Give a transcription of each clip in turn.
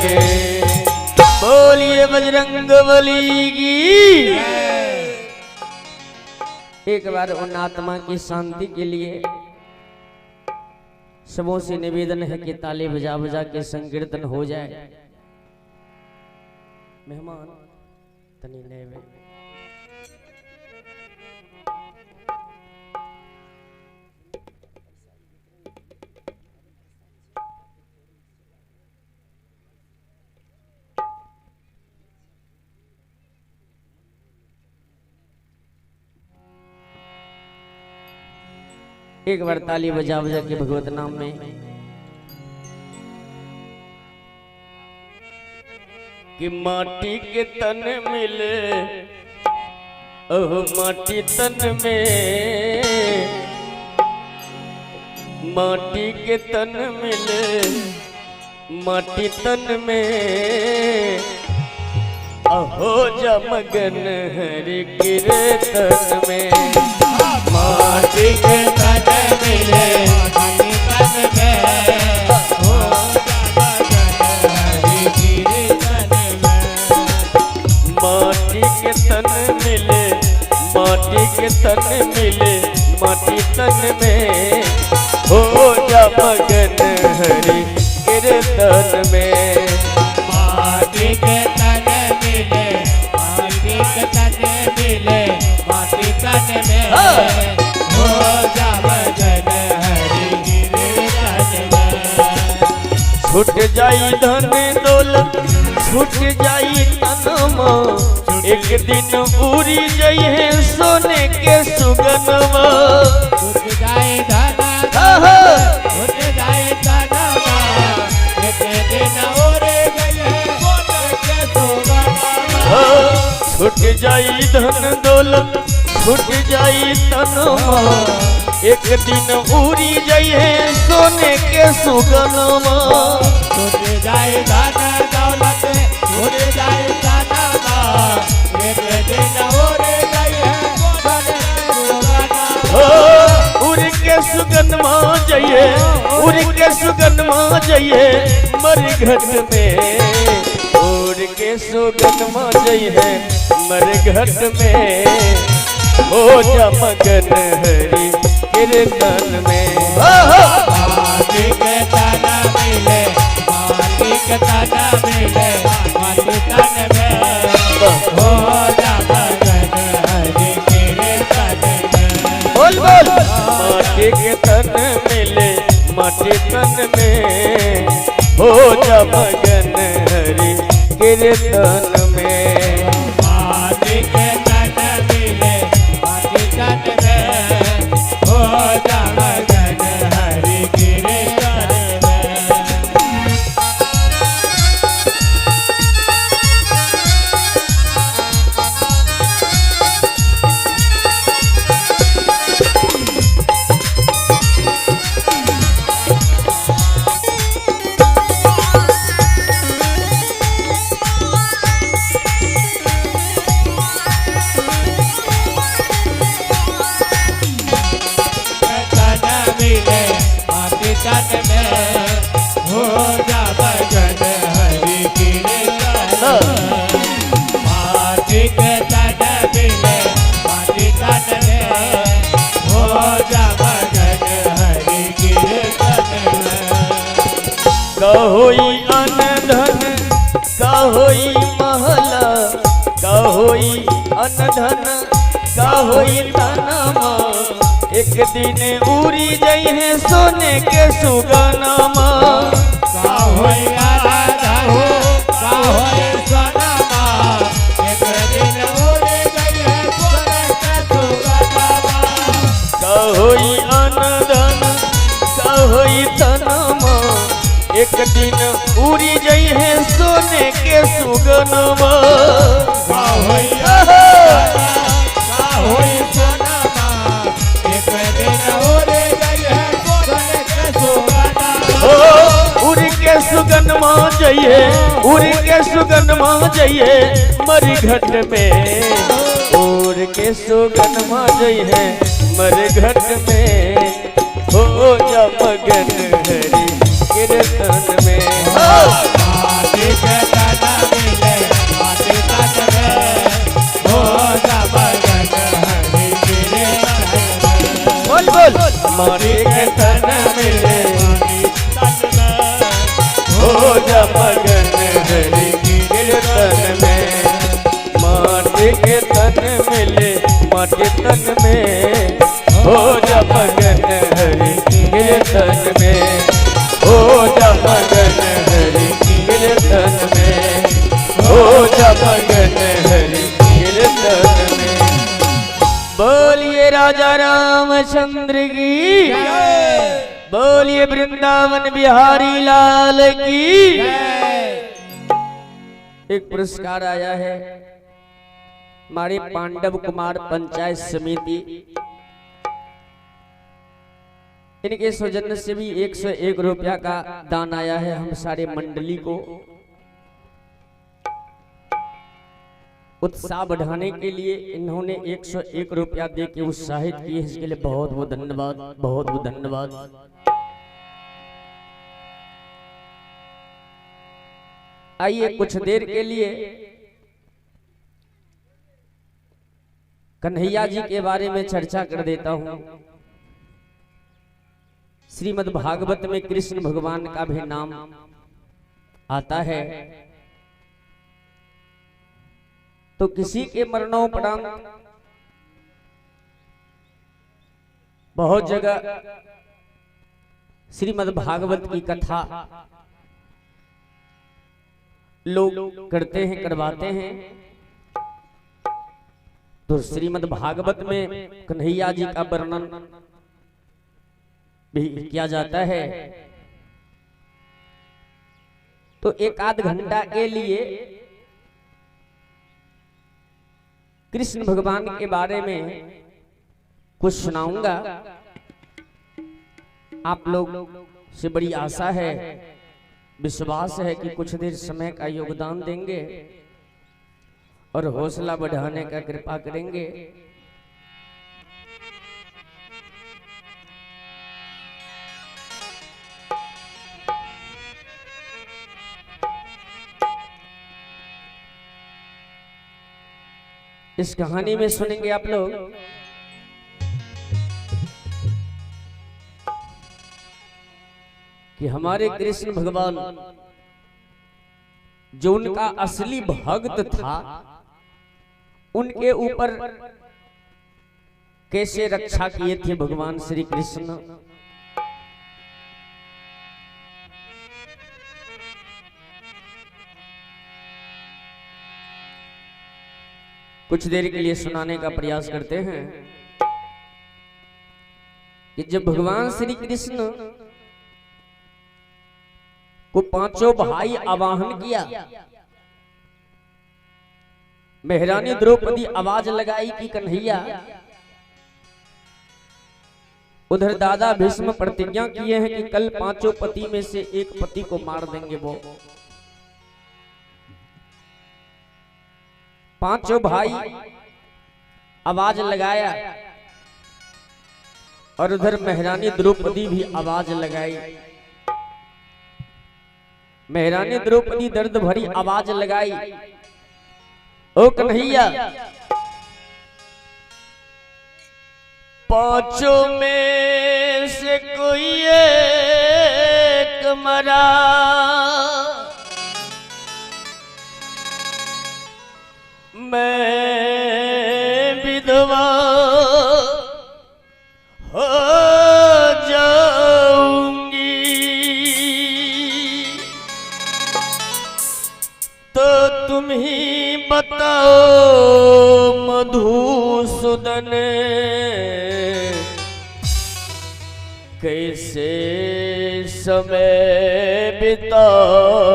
के। बोलिए बजरंग बली की। एक बार उन आत्मा की शांति के लिए सबों से निवेदन है कि ताली बजा बजा के संकीर्तन हो जाए। मेहमान तनी लेवे एक बार ताली बजा बजा के भगवत नाम में कि माटी के तन मिले ओह माटी तन में, माटी के तन मिले माटी तन में, अहो जमगन हरि कीर्तन में। माटी के तन मिले माटी तन में, हो जमगन हरि कीर्तन में। माटी के तन मिले माटी के तन मिले माटी तन में, हो जमगन हरि कीर्तन में। माटी के तन मिले माटी के तन मिले माटी तन में, हो जमगन हरि कीर्तन में। छूट जाई धन दौलत छूट जाई तनमा, एक दिन उड़ी जाइए सोने के सुगनमा। छूट जाए धना छूट जाए धनमा, एक दिन उड़ जाइए सोने के सुगनमा। छूट जाई धन दौलत छूट जाई तनमा, एक दिन उड़ी जाइए सोने के सुगनमा। छूट जाए धन दौलत छूट जाए तनमा, एक दिन उड़ जाइए सोने के सुगनमा। उड़ के सुगनमा जाइए उड़ के सुगनमा जाइए मरघट में, उड़ के सुगनमा जाइए मरघट में, हो जमगन हरि कीर्तन में। माटी के तन मिले माटी के तन मिले माटी तन में, हो जमगन हरि कीर्तन में। बोल बोल माटी के तन मिले माटी तन में, हो जमगन हरि कीर्तन में। माटी के तन मिले माटी तन में, हो जमगन हरि कीर्तन में। कहोई अनधन कहोई महला, कहोई अनधन कहोई तनमा, एक दिन उड़ी जाइए सोने के सुगनमा। कहोई अनधन कहोई सोनमा, एक दिन उड़ जाइए सोने के सुगनमा। कहोई अनधन कहोई तनमा, एक दिन उड़ी जाइए सोने के सुगनमा। कहोई कहोई सोनमा, एक दिन उड़ जाइए सोने के सुगनमा। उड़ के सुगनमा जाइए उड़ के सुगनमा जाइए मरघट में, उड़ के सुगनमा जाइए मरघट में, हो जमगन हरि कीर्तन में। माटी के तन मिले माटी तन में हो जा मगन हरि कीर्तन में। बोल बोल माटी के तन मिले हो जा मगन हरि कीर्तन में। माटी के तन मिले माटी तन में हो जा मगन हरि कीर्तन में। हो जा मगन हरि कीर्तन में। हो जा मगन हरि कीर्तन में। बोलिए राजा रामचंद्र की, बोलिए वृंदावन बिहारी लाल की। एक पुरस्कार आया है हमारे पांडव कुमार पंचायत समिति, इनके सौजन्य से भी 101 रुपया का दान आया है हम सारे मंडली को। उत्साह बढ़ाने के लिए इन्होंने 101 रुपया दे के उत्साहित किए, इसके लिए बहुत बहुत धन्यवाद, बहुत बहुत धन्यवाद। आइए कुछ देर के लिए कन्हैया जी के बारे में चर्चा कर देता हूं। श्रीमद् भागवत में कृष्ण भगवान का भी नाम आता है, तो किसी के मरणोपरांत बहुत जगह श्रीमद् भागवत की कथा लोग करते हैं, करवाते हैं। तो श्रीमद् भागवत में कन्हैया जी का वर्णन भी किया जाता है। तो एक आध घंटा के लिए कृष्ण भगवान के बारे में कुछ सुनाऊंगा। आप लोग से बड़ी आशा है, विश्वास है कि कुछ देर समय का योगदान देंगे और हौसला बढ़ाने का कृपा करेंगे। इस कहानी में सुनेंगे आप लोग कि हमारे कृष्ण भगवान जो उनका असली भक्त था, उनके ऊपर कैसे रक्षा किए थे भगवान श्री कृष्ण। कुछ देर के लिए सुनाने का प्रयास करते हैं कि जब भगवान श्री कृष्ण को पांचों भाई आवाहन किया, महारानी द्रौपदी आवाज लगाई कि कन्हैया, उधर दादा भीष्म प्रतिज्ञा किए हैं कि कल पांचों पति में से एक पति को मार देंगे। वो पांचों भाई आवाज लगाया और उधर महारानी द्रौपदी भी आवाज लगाई। महारानी द्रौपदी दर्द भरी आवाज लगाई, ओ कन्हैया, पांचों में से कोई एक मरा, मैं विधवा हो जाऊंगी, तो तुम ही बताओ मधुसूदन, कैसे समय बिताऊंगी।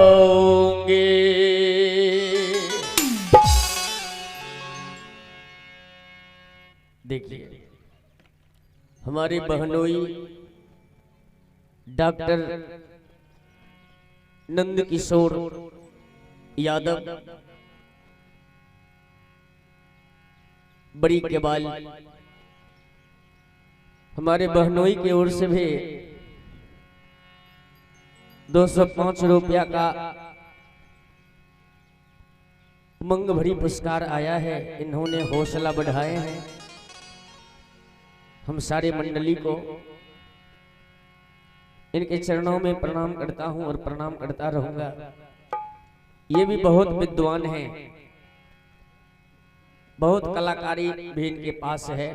देखिए, हमारे बहनोई डॉक्टर नंद किशोर यादव बड़ी केबाल, हमारे बहनोई की ओर से भी 205 रुपया का उमंग भरी पुरस्कार आया है, इन्होंने हौसला बढ़ाए हैं। हम सारे मंडली को इनके चरणों में प्रणाम करता हूं और प्रणाम करता रहूंगा। ये भी बहुत विद्वान हैं, बहुत कलाकारी भी इनके पास है,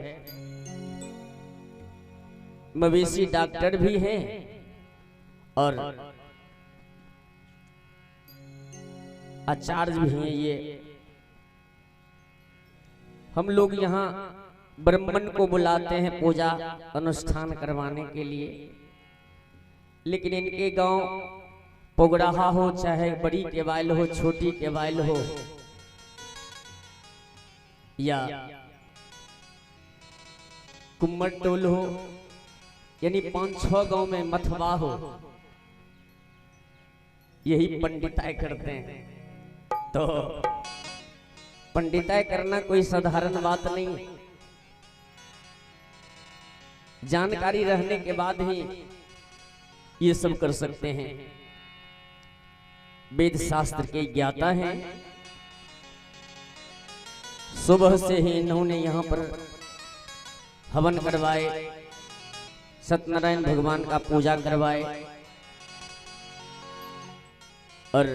मवेशी डॉक्टर भी हैं और आचार्य भी हैं। ये हम लोग यहाँ ब्राह्मण को बुलाते हैं पूजा अनुष्ठान करवाने के लिए, लेकिन इनके गांव पोगड़ाहा हो चाहे बड़ी केवाइल हो, छोटी केवाइल हो या कुम्मर टोल हो, यानी 5-6 गांव में मथवा हो, यही पंडिताई करते हैं। तो पंडिताई करना कोई साधारण बात नहीं, जानकारी रहने के बाद ही ये सब कर सकते हैं। वेद शास्त्र के ज्ञाता हैं। सुबह से ही इन्होंने यहाँ पर हवन करवाए, सत्यनारायण भगवान का पूजा करवाए और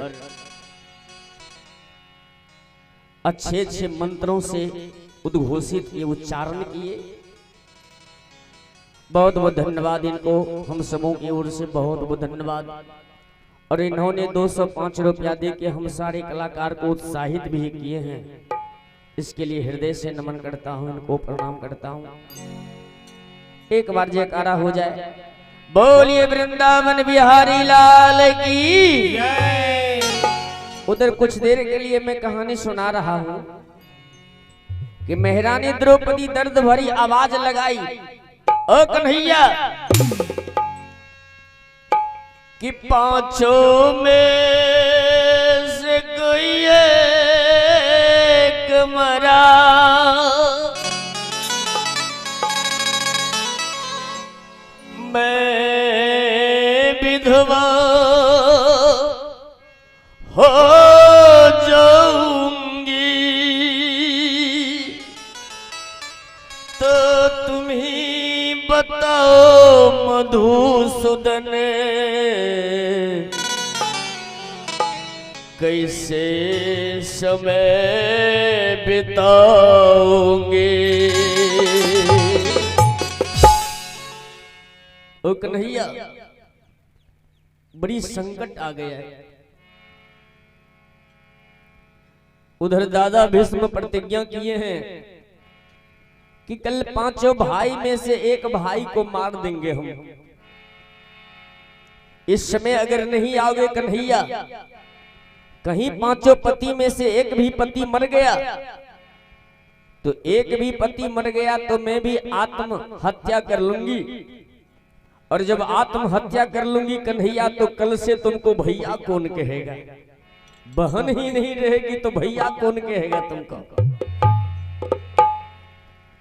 अच्छे अच्छे मंत्रों से उद्घोषित किए, उच्चारण किए। बहुत बहुत धन्यवाद इनको, हम सबों की ओर से बहुत बहुत धन्यवाद। और इन्होंने 205 रुपया दे के हम सारे कलाकार को उत्साहित भी किए हैं, इसके लिए हृदय से नमन करता हूं, इनको प्रणाम करता हूं। एक बार जयकारा हो जाए, बोलिए वृंदावन बिहारी लाल की जय। उधर कुछ देर के लिए मैं कहानी सुना रहा हूं कि महारानी द्रौपदी दर्द भरी आवाज लगाई, ओ कन्हैया, कि 5 में से कोई एक मरा, मैं विधवा हो जाऊंगी, तो तुम ही बताओ मधुसूदन, कैसे समय बिताओगे। ओ कन्हैया, बड़ी संकट आ गया है। उधर दादा भीष्म प्रतिज्ञा किए हैं कि कल 5 भाई में से एक भाई को मार देंगे हम। इस समय अगर नहीं आओगे कन्हैया, कहीं 5 पति में से एक भी पति मर गया, तो एक भी पति मर गया तो मैं भी आत्महत्या कर लूंगी, और जब आत्महत्या कर लूंगी कन्हैया, तो कल से तुमको भैया कौन कहेगा। बहन ही नहीं रहेगी तो भैया कौन कहेगा तुमको।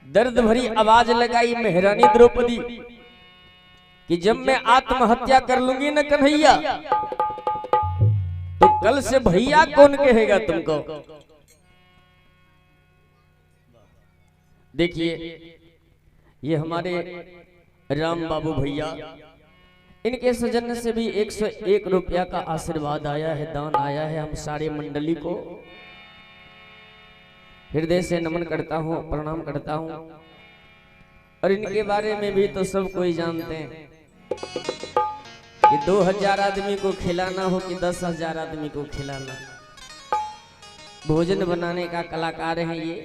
दर्द भरी आवाज लगाई महारानी द्रौपदी कि जब मैं आत्महत्या कर लूंगी न कन्हैया, तो कल से भैया कौन कहेगा तुमको। देखिए, ये हमारे राम बाबू भैया, इनके सजन से भी 101 रुपया का आशीर्वाद आया है, दान आया है। हम सारे मंडली को हृदय से नमन करता हूँ, प्रणाम करता हूँ। और इनके बारे में भी तो सब कोई जानते हैं कि 2000 आदमी को खिलाना हो कि 10,000 आदमी को खिलाना, भोजन बनाने का कलाकार हैं ये।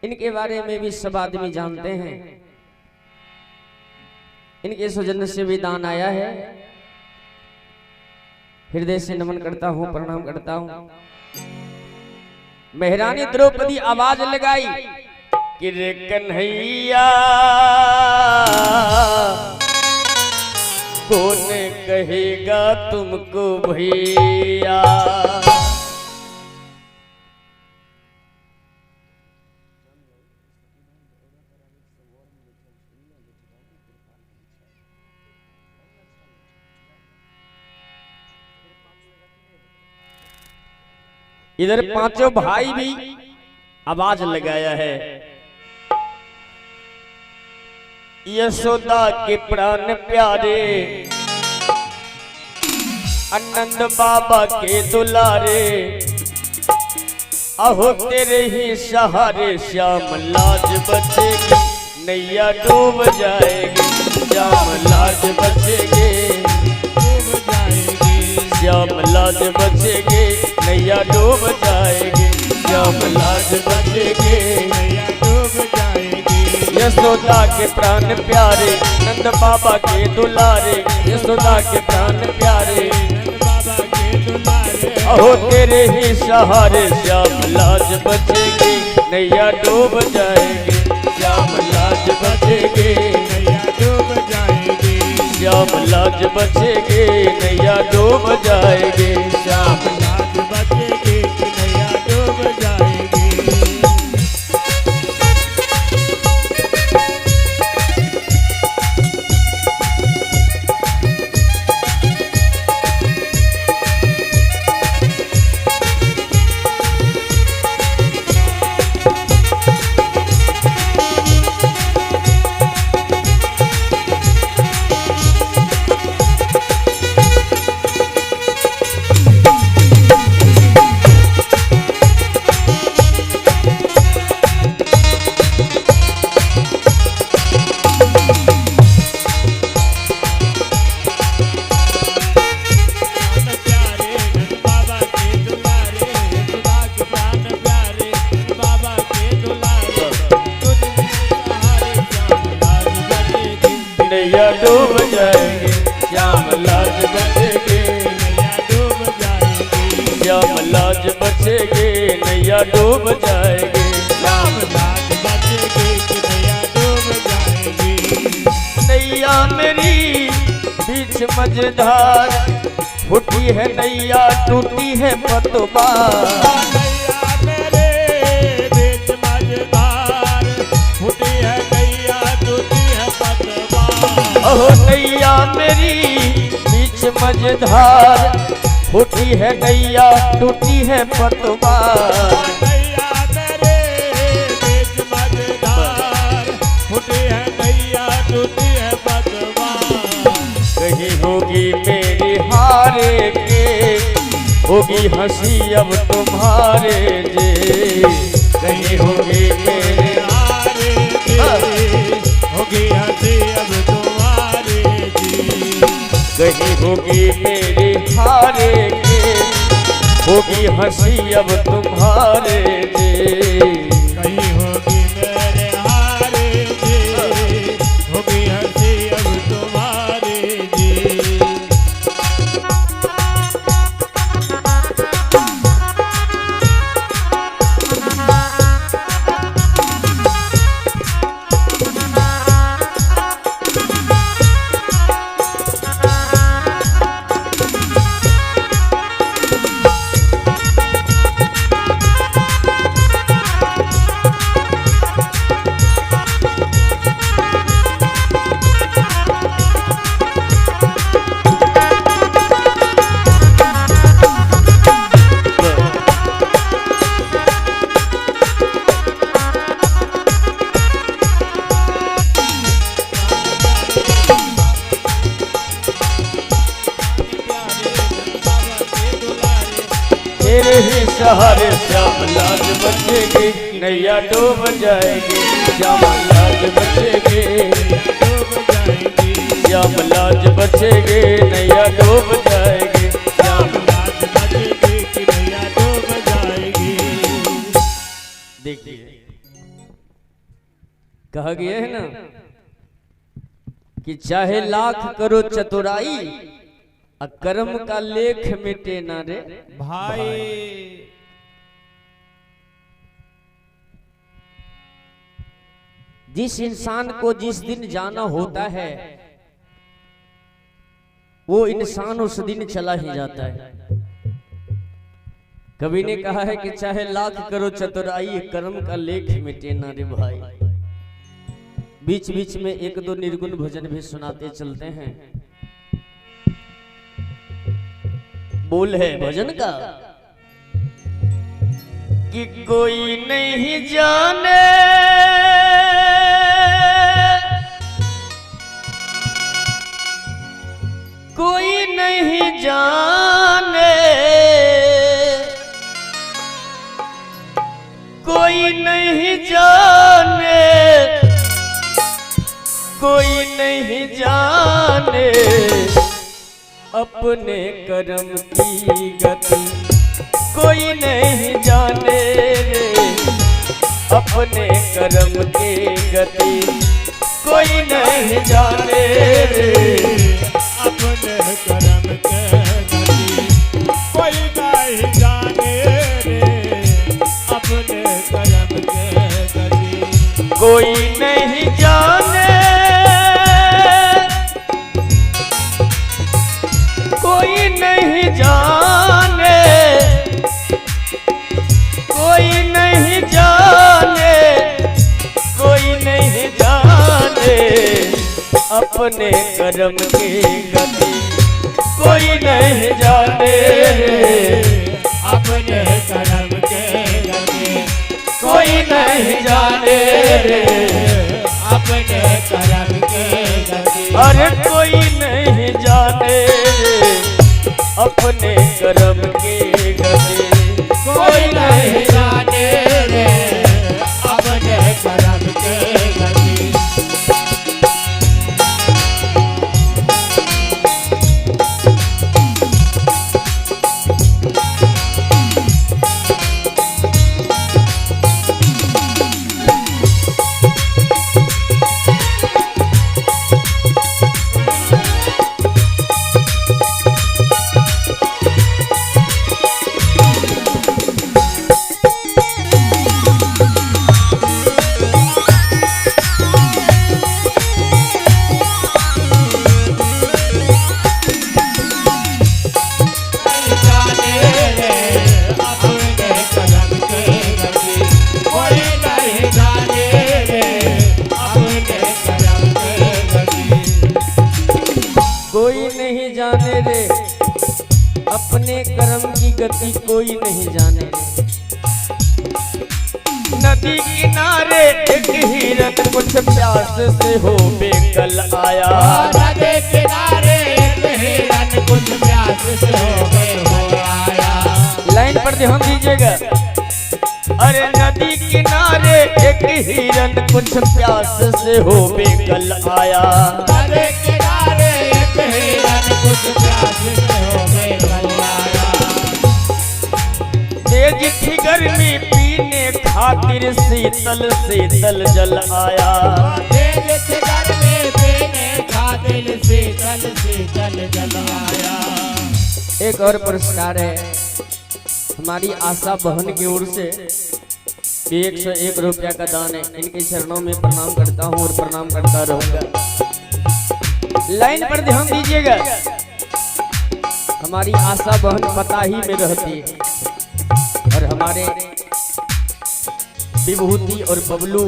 इनके बारे में भी सब आदमी जानते हैं। इनके सौजन्य से भी दान आया है, हृदय से नमन करता हूँ, प्रणाम करता हूँ। महारानी द्रौपदी आवाज लगाई कि रे कन्हैया, कौन कहेगा तुमको भैया। इधर पांचों भाई भी आवाज लगाया है। यशोदा के प्राण प्यारे, आनंद बाबा के दुलारे, अहो तेरे ही सहारे श्याम लाज बचेगी, नैया डूब जाएगी, श्याम लाज बचेगी, डूब जाएगी, श्याम लाज बचेगी, नैया डूब जाएगी, श्याम लाज बचेगी, नैया डूब जाएगी। यशोदा के प्राण प्यारे, नंद बाबा के दुलारे, यशोदा के प्राण प्यारे, नंद बाबा के दुलारे, अहो तेरे ही सहारे श्याम लाज बचेगी, नैया डूब जाएगी, श्याम लाज बचेगी, नैया डूब जाएगी, श्याम लाज बचेगी, नैया डूब जाएगी, श्याम लाज बचेगी, नैया डूब जाएगी। नैया डूब जाएगी, श्याम लाज बचेगी, नैया डूब जाएगी, श्याम लाज बचेगी, नैया डूब जाएगी, श्याम लाज बचेगी, नैया डूब जाएगी। नैया मेरी बीच मझधार, फूटी है नैया टूटी है पतवार, नैया मेरे बीच मझधार, फूटी है नैया टूटी है पतवार। अहो नैया मेरी बीच मझधार, फूटी है नैया टूटी है पतवार, नैया मेरे बीच मझधार, फूटी है नैया टूटी है पतवार। कहीं होगी मेरी हारे के, होगी हंसी अब तुम्हारे जे, कहीं होगी मेरे हारे जी, होगी हंसी अब तुम्हारे जी। कहीं होगी मेरी हारे के, होगी हंसी अब तुम्हारे जे, कहीं होगी मेरे हारे जी, होगी हंसी अब तुम्हारे जी। तेरे ही सहारे श्याम लाज बचेगी, नैया डूब जाएगी, श्याम लाज बचेगी, डूब जाएगी, श्याम लाज बचेगी, नैया डूब जाएगी, श्याम लाज बचेगी कि नैया डूब जाएगी। देखिए कहा गया है ना कि चाहे लाख करो चतुराई, अकर्म का लेख मिटे ना रे भाई। जिस इंसान को जिस दिन जाना होता है, वो इंसान उस दिन चला ही जाता है। कवि ने कहा है कि चाहे लाख करो चतुराई, कर्म का लेख मिटे ना रे भाई। बीच बीच में एक दो निर्गुण भजन भी सुनाते चलते हैं। बोल है भजन का कि कोई नहीं जाने कोई नहीं जाने कोई नहीं जाने कोई नहीं जाने अपने कर्म की गति कोई नहीं जाने अपने कर्म की गति कोई नहीं जाने अपने कर्म के गति कोई नहीं जाने रे अपने कर्म के गति कोई नहीं जाने कोई नहीं जाने कोई नहीं जाने कोई नहीं जाने अपने कर्म की गति कोई नहीं जाने अपने कर्म के गति कोई नहीं जाने अपने कर्म के गति अरे कोई नहीं जाने अपने कर्म की गति कोई नहीं जाने रे अपने कर्म के गति अपने कर्म की गति कोई नहीं जाने नदी किनारे एक हिरन कुछ प्यास से हो बेकल आया नदी किनारे एक हिरन कुछ प्यास से हो आया लाइन पर ध्यान दीजिएगा अरे नदी किनारे एक हिरन कुछ प्यास से हो बेकल आया नदी किनारे एक हिरन कुछ प्यास से हो बेकल आया तेज थी गर्मी पीने खातिर शीतल शीतल जल आया तेज थी गर्मी पीने खातिर शीतल शीतल जल आया। एक और पुरस्कार है हमारी आशा बहन की ओर से 101 रुपया का दान है इनके चरणों में प्रणाम करता हूँ और प्रणाम करता रहूंगा। लाइन पर ध्यान दीजिएगा हमारी आशा बहन पताही में रहती है और हमारे विभूति और बबलू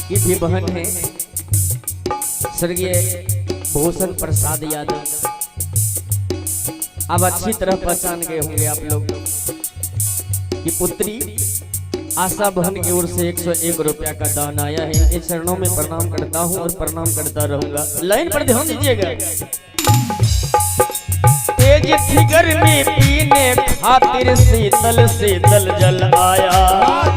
की भी बहन है स्वर्गीय भूषण प्रसाद यादव। अब अच्छी तरह पहचान गए होंगे आप लोग कि पुत्री आशा बहन की ओर से 101 रुपया का दान आया है। इनके चरणों में प्रणाम करता हूं और प्रणाम करता रहूंगा। लाइन पर ध्यान दीजिएगा तेज थी गर्मी पीने खातिर शीतल शीतल जल आया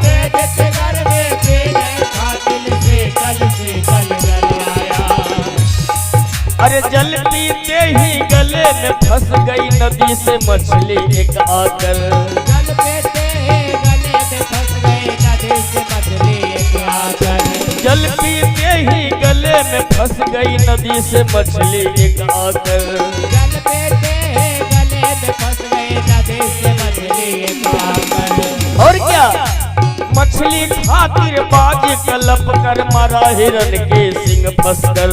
तेज थी गर्मी पीने खातिर शीतल शीतल जल आया। अरे जल पीते ही गले में फंस गई नदी से मछली एक आकर जल पीते ही गले में फंस गई नदी से मछली एक आकर जल पीते ही गले में फंस गई नदी से मछली एक आकर जल पीते ही गले में फंस गई नदी से मछली एक आकर। और क्या मछली खातिर बाजी कलप कर मारा हिरन के सिंग फंस कर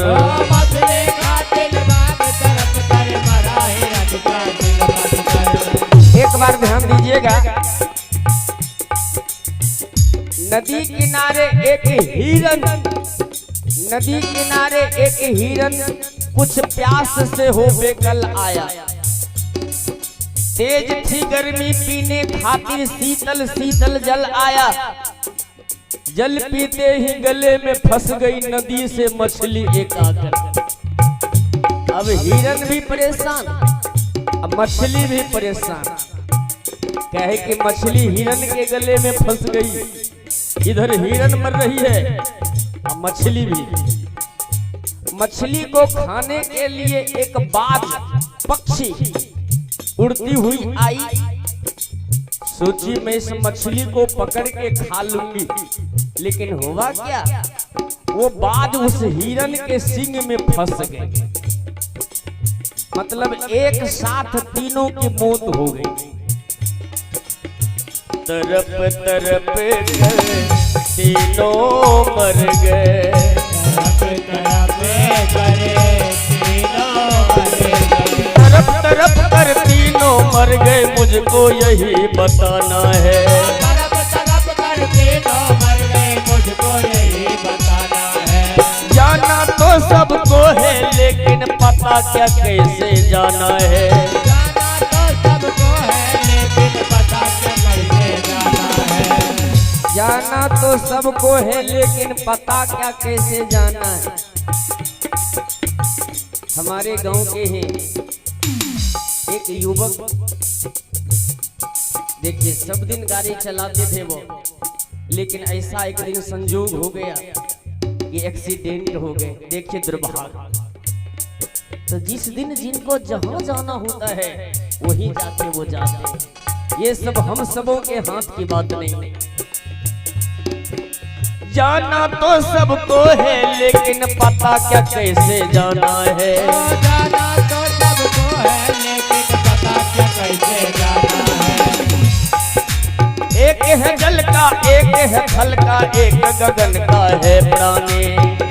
मछली खातिर बाग तरफ कर मरा हिरन का सिंग फंस कर। एक बार ध्यान दीजिएगा नदी किनारे एक हिरन नदी किनारे एक हिरन कुछ प्यास से हो बेकल आया तेज थी गर्मी पीने खातिर शीतल शीतल जल आया, जल पीते ही गले में फंस गई नदी से मछली एक आकर। अब हिरन भी परेशान, अब मछली भी परेशान, कहे कि मछली हिरन के गले में फंस गई, इधर हिरन मर रही है और मछली भी। मछली को खाने के लिए एक बाघ पक्षी उड़ती हुई आई, सोची मैं इस मछली को पकड़ के खा लूंगी, लेकिन हुआ क्या, वो बाघ उस हिरन के सींग में फंस गए। मतलब एक साथ तीनों की मौत हो गई। तरप तरप कर तीनों मर गए, तरप तरप कर तीनों मर गए, मुझको यही बताना है। तरप तरप कर तीनों मर गए, मुझको यही बताना है। जाना तो सबको है लेकिन पता क्या कैसे जाना है। जाना तो सबको है लेकिन पता क्या कैसे जाना है। जाना तो सबको है लेकिन पता क्या कैसे जाना है। हमारे गांव के हैं एक युवक, देखिए सब दिन गाड़ी चलाते थे वो, लेकिन ऐसा एक दिन संजोग हो गया कि एक्सीडेंट हो गए। देखिए दुर्भाग्य। तो जिस दिन जिनको जहां जाना होता है वही जाते वो जाते, ये सब हम सबों के हाथ की बात नहीं। जाना तो सबको है लेकिन पता क्या कैसे जाना है। जाना तो सबको है लेकिन पता क्या कैसे जाना है। एक है जल का, एक है थल का, एक गगन का है प्राणी।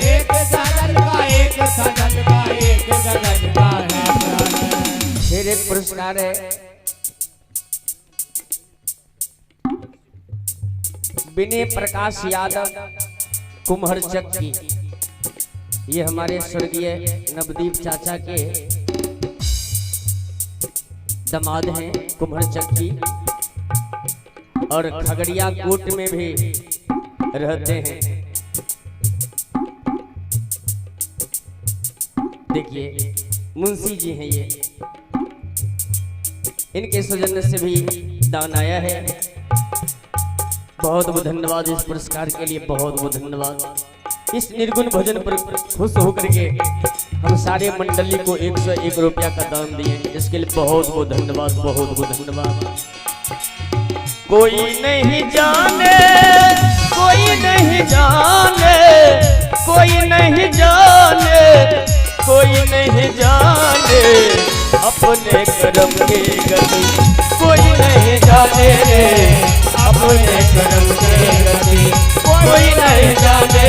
एक साधन का, एक साधन का, एक गगन का है प्राणी। फिर एक पुरस्कार है विनय प्रकाश यादव कुम्हरचक की। ये हमारे स्वर्गीय नवदीप चाचा के दामाद हैं कुम्हरचक की, और खगड़िया कोट में भी रहते हैं। देखिए मुंशी जी हैं ये, इनके सौजन्य से भी दान आया है। बहुत बहुत धन्यवाद इस पुरस्कार के लिए, बहुत बहुत धन्यवाद। इस निर्गुण भजन पर खुश होकर के हम सारे मंडली को 101 रुपया का दान दिए, इसके लिए बहुत बहुत धन्यवाद, बहुत बहुत धन्यवाद। कोई नहीं जाने, कोई नहीं जाने, कोई नहीं जाने, कोई नहीं जाने अपने कर्म की गति। कोई नहीं जाने अपने कर्म की गति, कोई नहीं जाने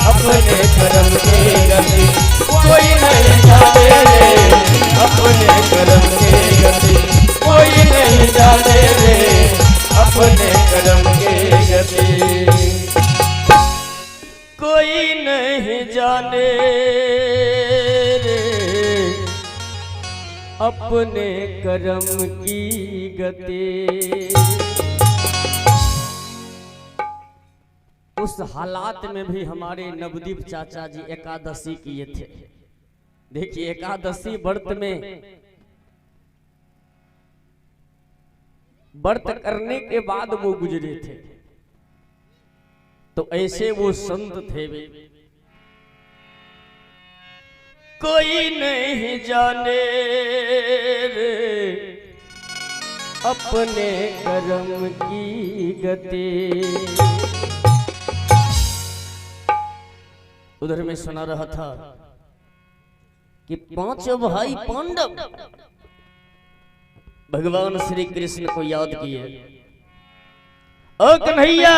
अपने कर्म की गति, कोई नहीं जाने अपने कर्म की गति, कोई नहीं जाने अपने कर्म की गति, कोई नहीं जाने अपने कर्म की गति। उस हालात में भी हमारे नवदीप चाचा जी एकादशी किए थे। देखिए एकादशी व्रत में व्रत करने के बाद वो गुजरे थे। तो ऐसे वो संत थे वे। कोई नहीं जाने रे अपने कर्म की गति। उधर में सुना रहा था कि 5 भाई पांडव भगवान श्री कृष्ण को याद किए। ओ कन्हैया,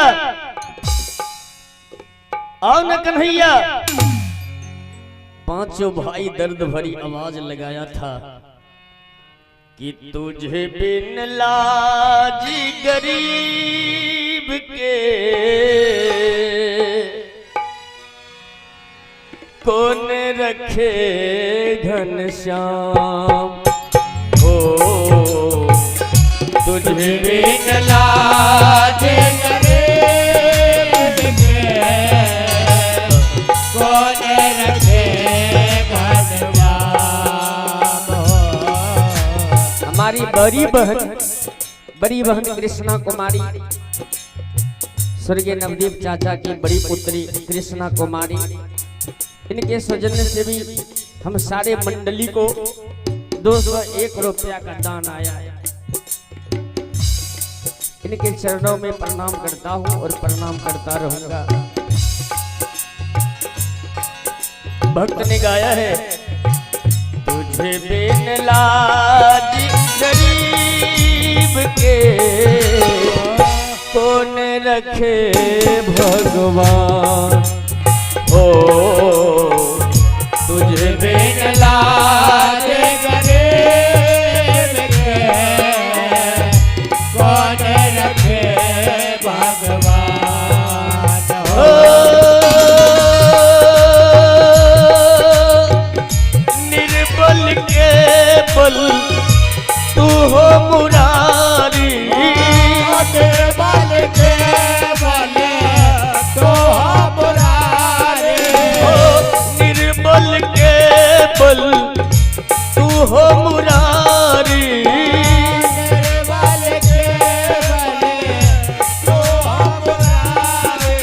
आओ न कन्हैया। 5 भाई दर्द भरी आवाज लगाया था कि तुझे बिन लाजी गरीब के कौन रखे घनश्याम हो। तुझे बिन लाज गरीब के कौन रखे भगवान। हमारी बड़ी बहन कृष्णा कुमारी, स्वर्गीय नवदीप चाचा की बड़ी पुत्री कृष्णा कुमारी, इनके सौजन्य से भी हम सारे मंडली को 201 रुपया का दान आया है। इनके चरणों में प्रणाम करता हूँ और प्रणाम करता रहूंगा। भक्त ने गाया है, तुझे बिन लाज गरीब के कौन रखे भगवान। ओ तुझे बिन लाज गरीब के कौन रखे भगवान। निर्बल के बल तू हो मुरारी, निर्बल के बल तू हो मुरारी, निर्बल के बल तू हो मुरारी, निर्बल के बल तू हो मुरारी।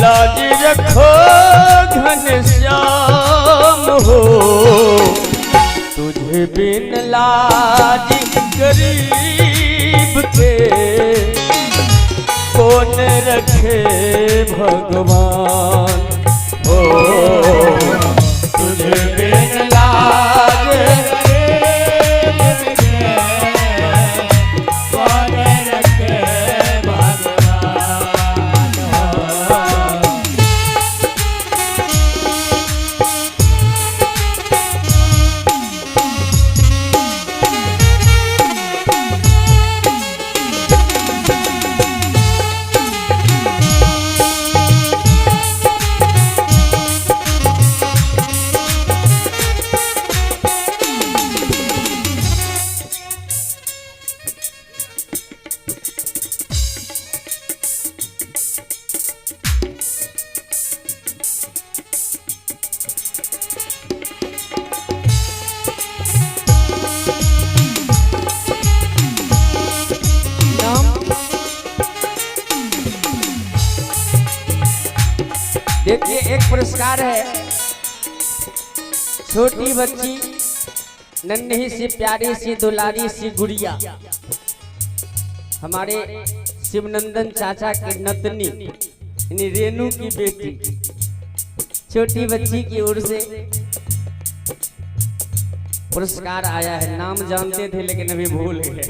लाज रखो घनश्याम हो, तुझे बिन लाज गरीब के कौन रखे भगवान। ओ तुझे बिन लाज गरीब के कौन रखे भगवान। देखिए, एक पुरस्कार है, छोटी बच्ची नन्ही सी प्यारी सी दुलारी सी गुड़िया, हमारे शिवनंदन चाचा के नतनी यानी रेनू की बेटी, छोटी बच्ची की ओर से पुरस्कार आया है। नाम जानते थे लेकिन अभी भूल गए।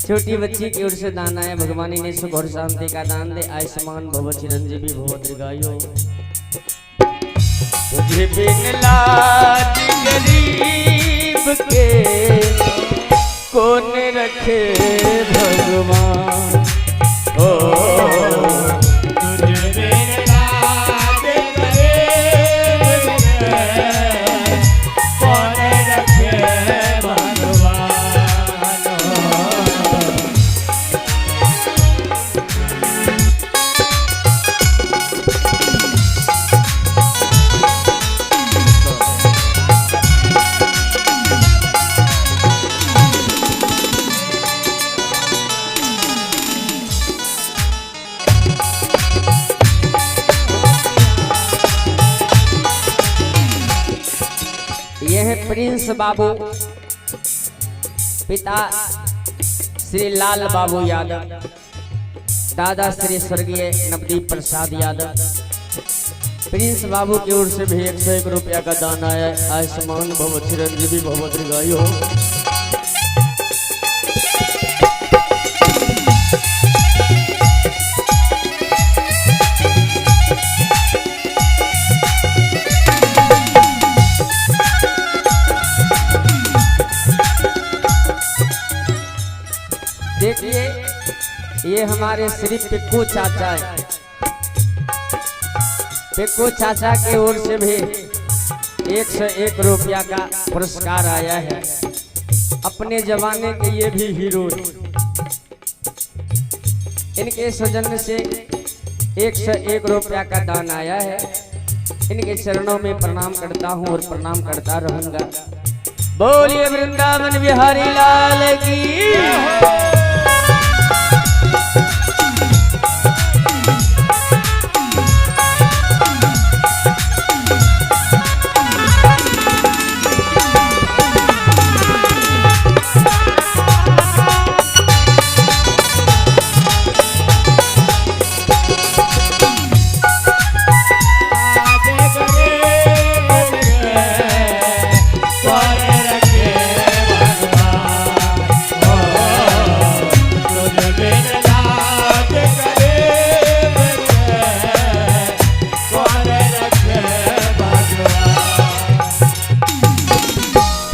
छोटी बच्ची की ओर से दान आया। भगवानी ने सुख और शांति का दान दे। आयुष्मान भव चिरंजीवी भव दीर्घायु। तुझे बिन लाज गरीब के कौन रखे भगवान। ओ तुझे बिन लाज गरीब के कौन रखे भगवान। यह है प्रिंस बाबू, पिता श्री लाल बाबू यादव, दादा श्री स्वर्गीय नवदीप प्रसाद यादव। प्रिंस बाबू की ओर से भी 101 रुपया का दान आया। आयुष्मान भव चिरंजीवी भव दीर्घायु। देखिए, ये हमारे श्री पिक्कू चाचा है। पिक्कू चाचा की ओर से भी 101 रुपया का पुरस्कार आया है। अपने जमाने के ये भी हीरो। इनके सौजन्य से 101 रुपया का दान आया है। इनके चरणों में प्रणाम करता हूँ और प्रणाम करता रहूंगा। बोलिए वृंदावन बिहारी लाल की।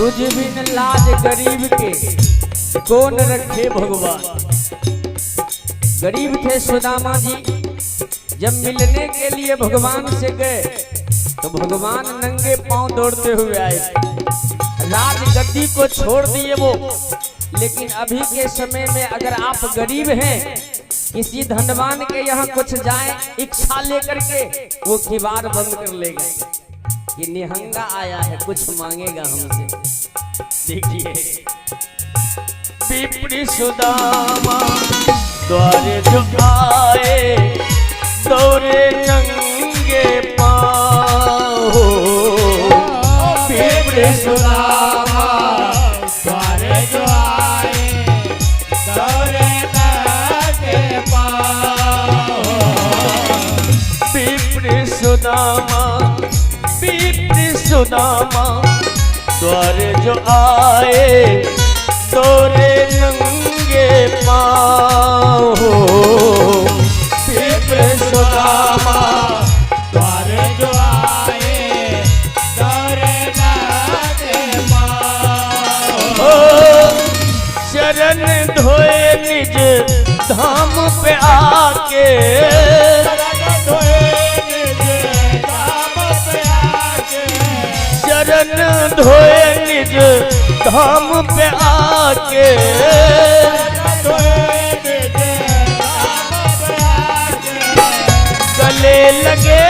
तुझ बिन लाज गरीब के कौन रखे भगवान। गरीब थे सुदामा जी, जब मिलने के लिए भगवान से गए तो भगवान नंगे पांव दौड़ते हुए आए। राज गद्दी को छोड़ दिए वो। लेकिन अभी के समय में अगर आप गरीब हैं, किसी धनवान के यहाँ कुछ जाए इच्छा लेकर के, वो किवाड़ बंद कर लेगा कि निहंगा आया है, कुछ मांगेगा हमसे। देखिए पिपरी सुदामा द्वारे जो आए, दौरे नंगे पाँव। पिपरी सुदामा द्वारे जो आए, दौरे नंगे पाँव। पिपरी सुदामा, पिपरी सुदामा द्वारे जो आए, दौरे नंगे पाँव। पिपरी सुदामा द्वारे जो आए, दौरे नंगे पाँव। शरण धोए निज धाम पे आके, शरण धोए निज धाम पे आके। गले लगे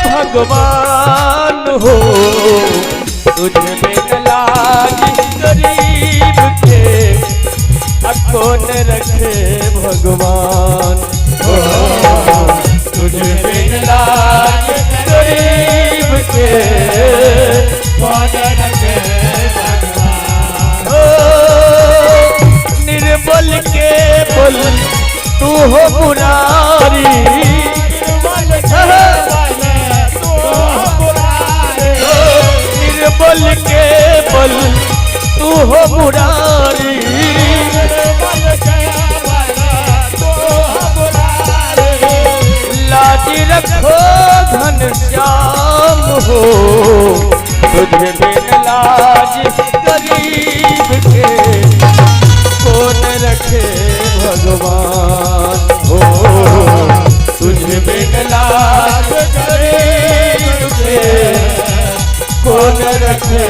भगवान हो, तुझ बिन लाज गरीब के कौन रखे भगवान। हो तुझ बिन लाज गरीब के कौन रखे भगवान। निर्बल के बल तू हो मुरारी, निर्बल के बल तू हो मुरारी। लाज रखो घनश्याम हो, तुझे बिन लाज गरीब के कौन रखे भगवान। हो तुझे बिन लाज गरीब के कौन रखे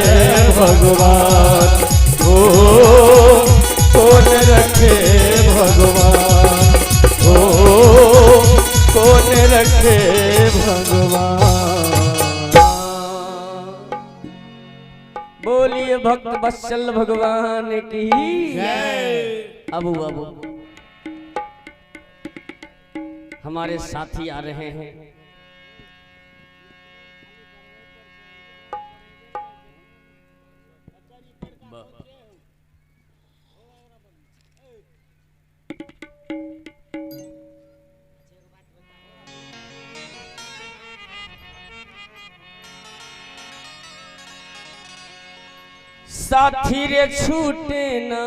भगवान। हो कौन रखे भगवान। हो कौन रखे भगवान। बोलिए भक्त वत्सल भगवान की जय। अबू अबू हमारे साथी आ रहे हैं। साथी रे छूटे ना